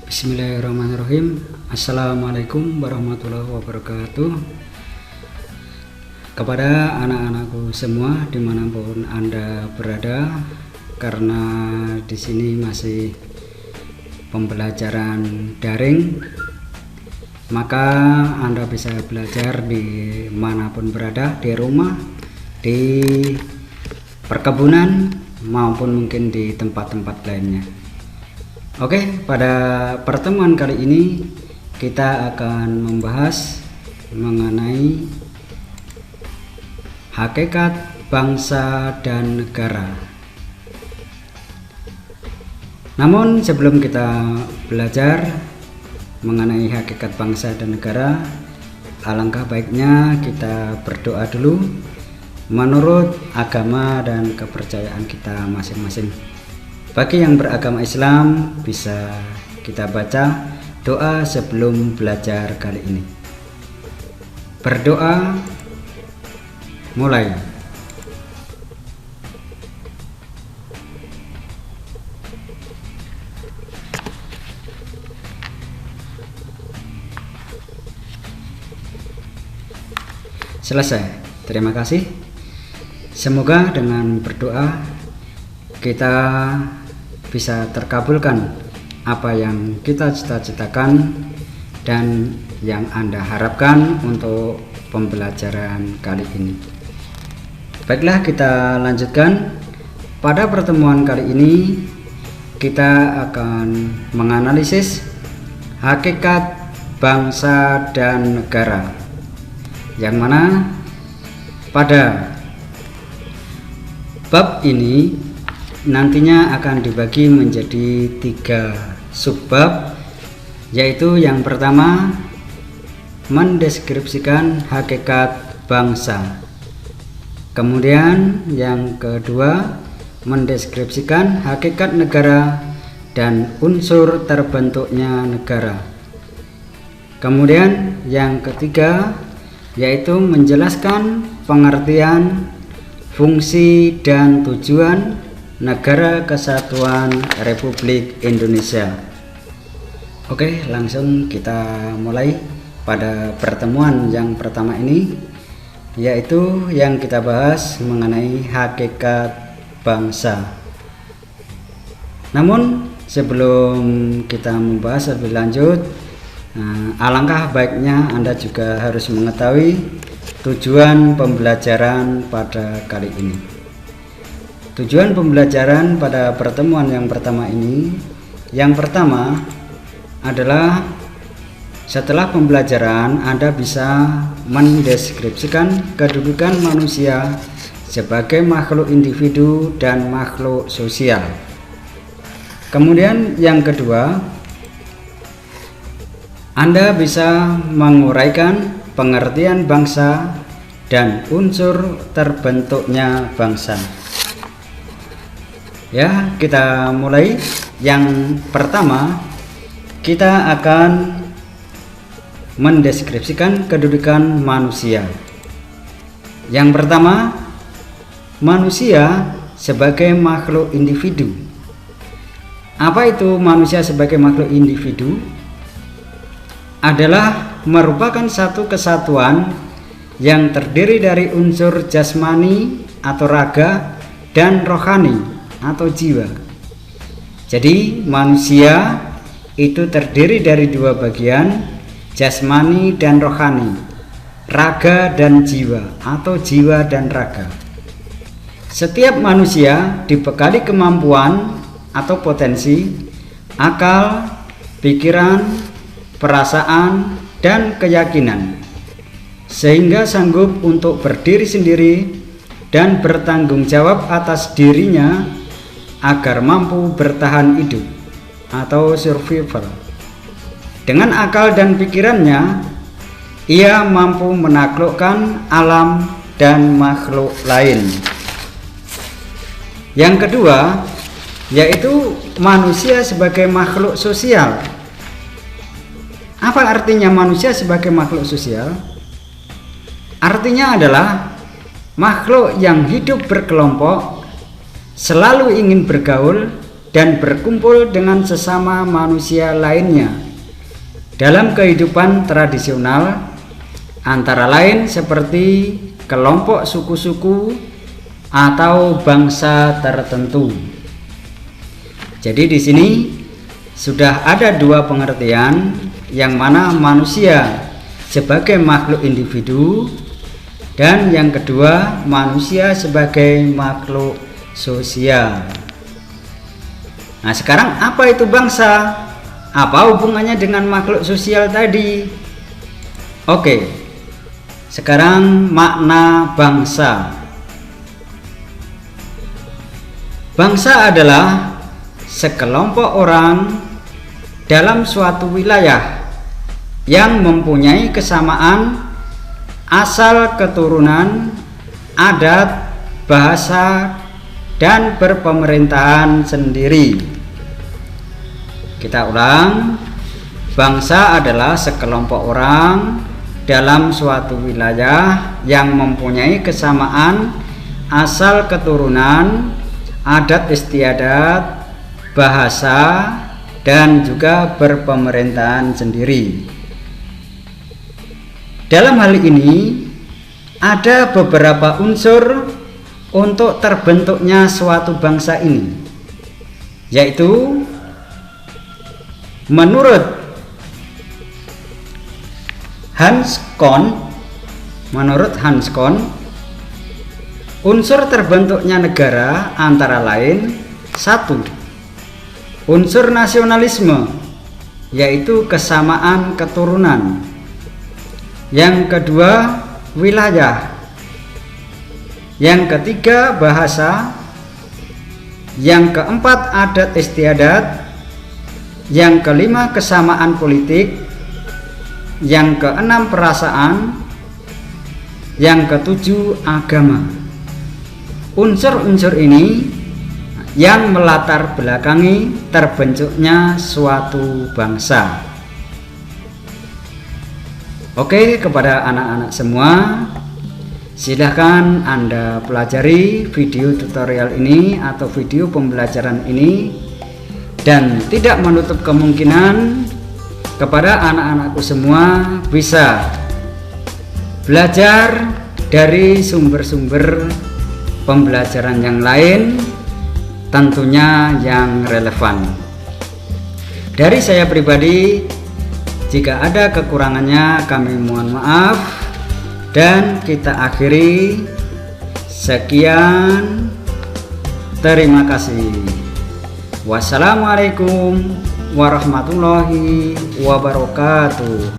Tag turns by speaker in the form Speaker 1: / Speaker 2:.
Speaker 1: Bismillahirrahmanirrahim. Assalamualaikum warahmatullahi wabarakatuh. Kepada anak-anakku semua dimanapun Anda berada, karena di sini masih pembelajaran daring, maka Anda bisa belajar di manapun berada, di rumah, di perkebunan, maupun mungkin di tempat-tempat lainnya. Oke, pada pertemuan kali ini kita akan membahas mengenai hakikat bangsa dan negara. Namun sebelum kita belajar mengenai hakikat bangsa dan negara, alangkah baiknya kita berdoa dulu menurut agama dan kepercayaan kita masing-masing. Bagi yang beragama Islam, bisa kita baca doa sebelum belajar kali ini. Berdoa, mulai. Selesai. Terima kasih. Semoga dengan berdoa kita bisa terkabulkan apa yang kita cita-citakan dan yang Anda harapkan untuk pembelajaran kali ini. Baiklah, kita lanjutkan. Pada pertemuan kali ini kita akan menganalisis hakikat bangsa dan negara, yang mana pada bab ini nantinya akan dibagi menjadi 3 subbab, yaitu yang pertama mendeskripsikan hakikat bangsa, kemudian yang kedua mendeskripsikan hakikat negara dan unsur terbentuknya negara, kemudian yang ketiga yaitu menjelaskan pengertian, fungsi dan tujuan Negara Kesatuan Republik Indonesia. Oke, langsung kita mulai pada pertemuan yang pertama ini, yaitu yang kita bahas mengenai hakikat bangsa. Namun sebelum kita membahas lebih lanjut, alangkah baiknya Anda juga harus mengetahui tujuan pembelajaran pada kali ini. Tujuan pembelajaran pada pertemuan yang pertama ini, yang pertama adalah setelah pembelajaran Anda bisa mendeskripsikan kedudukan manusia sebagai makhluk individu dan makhluk sosial. Kemudian yang kedua, Anda bisa menguraikan pengertian bangsa dan unsur terbentuknya bangsa. Ya, kita mulai. Yang pertama, kita akan mendeskripsikan kedudukan manusia. Yang pertama, manusia sebagai makhluk individu. Apa itu manusia sebagai makhluk individu? Adalah merupakan satu kesatuan yang terdiri dari unsur jasmani atau raga dan rohani atau jiwa. Jadi manusia itu terdiri dari 2 bagian, jasmani dan rohani, raga dan jiwa atau jiwa dan raga. Setiap manusia dibekali kemampuan atau potensi, akal, pikiran, perasaan, dan keyakinan, sehingga sanggup untuk berdiri sendiri dan bertanggung jawab atas dirinya agar mampu bertahan hidup atau survival. Dengan akal dan pikirannya, ia mampu menaklukkan alam dan makhluk lain. Yang kedua, yaitu manusia sebagai makhluk sosial. Apa artinya manusia sebagai makhluk sosial? Artinya adalah makhluk yang hidup berkelompok, selalu ingin bergaul, dan berkumpul dengan sesama manusia lainnya dalam kehidupan tradisional, antara lain seperti kelompok suku-suku atau bangsa tertentu. Jadi di sini sudah ada dua pengertian, yang mana manusia sebagai makhluk individu dan yang kedua manusia sebagai makhluk sosial. Nah, sekarang apa itu bangsa? Apa hubungannya dengan makhluk sosial tadi? Oke, sekarang makna bangsa. Bangsa adalah sekelompok orang dalam suatu wilayah yang mempunyai kesamaan asal keturunan, adat, bahasa, dan berpemerintahan sendiri. Kita ulang, bangsa adalah sekelompok orang dalam suatu wilayah yang mempunyai kesamaan asal keturunan, adat istiadat, bahasa, dan juga berpemerintahan sendiri. Dalam hal ini ada beberapa unsur untuk terbentuknya suatu bangsa ini, yaitu menurut Hans Kohn, unsur terbentuknya negara antara lain: 1. Unsur nasionalisme, yaitu kesamaan keturunan. Yang kedua, wilayah. Yang ketiga, bahasa. Yang keempat, adat istiadat. Yang kelima, kesamaan politik. Yang keenam, perasaan. Yang ketujuh, agama. Unsur-unsur ini yang melatar belakangi terbentuknya suatu bangsa. Oke, kepada anak-anak semua, silahkan Anda pelajari video tutorial ini atau video pembelajaran ini, dan tidak menutup kemungkinan kepada anak-anakku semua bisa belajar dari sumber-sumber pembelajaran yang lain, tentunya yang relevan. Dari saya pribadi, jika ada kekurangannya kami mohon maaf, dan kita akhiri. Sekian, terima kasih. Wassalamualaikum warahmatullahi wabarakatuh.